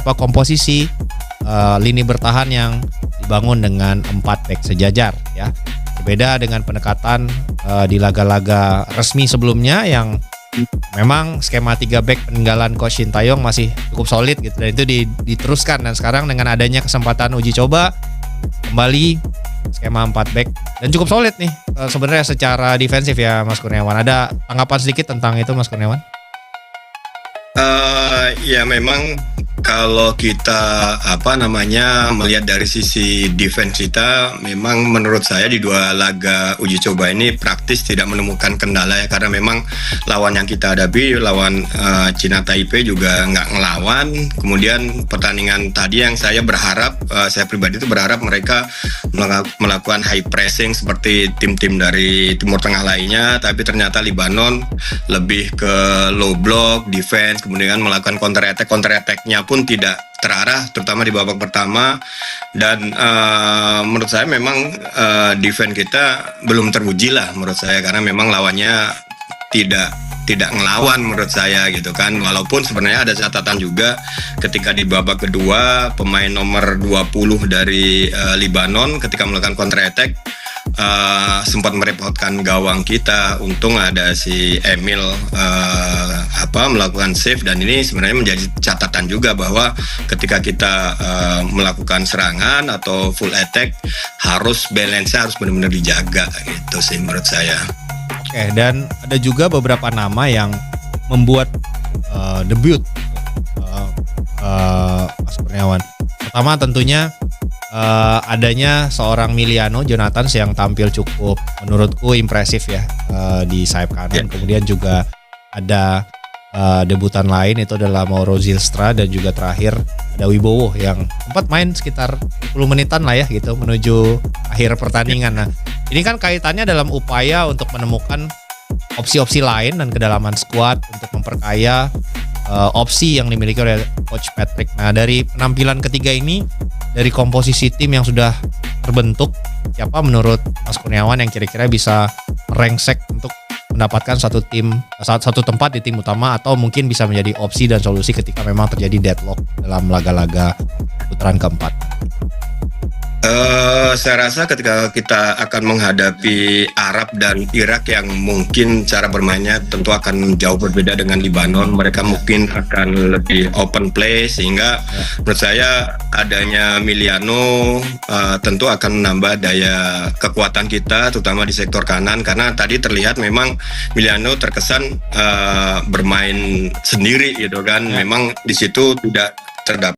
komposisi lini bertahan yang dibangun dengan 4 back sejajar ya. Berbeda dengan pendekatan di laga-laga resmi sebelumnya yang memang skema 3 back peninggalan Coach Shin Tae-yong masih cukup solid gitu, dan itu diteruskan, dan sekarang dengan adanya kesempatan uji coba kembali skema 4 back dan cukup solid nih sebenarnya secara defensif ya Mas Kurniawan. Ada tanggapan sedikit tentang itu Mas Kurniawan? Ya memang kalau kita melihat dari sisi defense kita, memang menurut saya di 2 laga uji coba ini praktis tidak menemukan kendala ya, karena memang lawan yang kita hadapi, lawan China Taipei juga nggak ngelawan. Kemudian pertandingan tadi yang saya berharap, saya pribadi itu berharap mereka melakukan high pressing seperti tim-tim dari Timur Tengah lainnya, tapi ternyata Libanon lebih ke low block defense, kemudian melakukan counter attack-nya pun tidak terarah, terutama di babak pertama. Dan menurut saya memang defense kita belum teruji lah menurut saya, karena memang lawannya tidak ngelawan menurut saya gitu kan. Walaupun sebenarnya ada catatan juga ketika di babak kedua pemain nomor 20 dari Libanon ketika melakukan counter attack sempat merepotkan gawang kita. Untung ada si Emil melakukan save, dan ini sebenarnya menjadi catatan juga bahwa ketika kita melakukan serangan atau full attack, balance-nya harus benar-benar dijaga gitu sih menurut saya. Oke, dan ada juga beberapa nama yang membuat debut Mas Kurniawan. Pertama tentunya adanya seorang Miliano Jonathans yang tampil cukup menurutku impresif ya di sayap kanan. Kemudian juga ada debutan lain, itu adalah Mauro Zylstra, dan juga terakhir ada Wibowo yang sempat main sekitar 10 menitan lah ya gitu menuju akhir pertandingan. Nah, ini kan kaitannya dalam upaya untuk menemukan opsi-opsi lain dan kedalaman skuad untuk memperkaya opsi yang dimiliki oleh Coach Patrick. Nah, dari penampilan ketiga ini, dari komposisi tim yang sudah terbentuk, siapa menurut Mas Kurniawan yang kira-kira bisa merengsek untuk mendapatkan satu tempat di tim utama, atau mungkin bisa menjadi opsi dan solusi ketika memang terjadi deadlock dalam laga-laga putaran keempat? Saya rasa ketika kita akan menghadapi Arab dan Irak yang mungkin cara bermainnya tentu akan jauh berbeda dengan Libanon. Mereka mungkin akan lebih open play, sehingga menurut saya adanya Miliano tentu akan menambah daya kekuatan kita, terutama di sektor kanan, karena tadi terlihat memang Miliano terkesan bermain sendiri gitu kan. Memang di situ tidak terdapat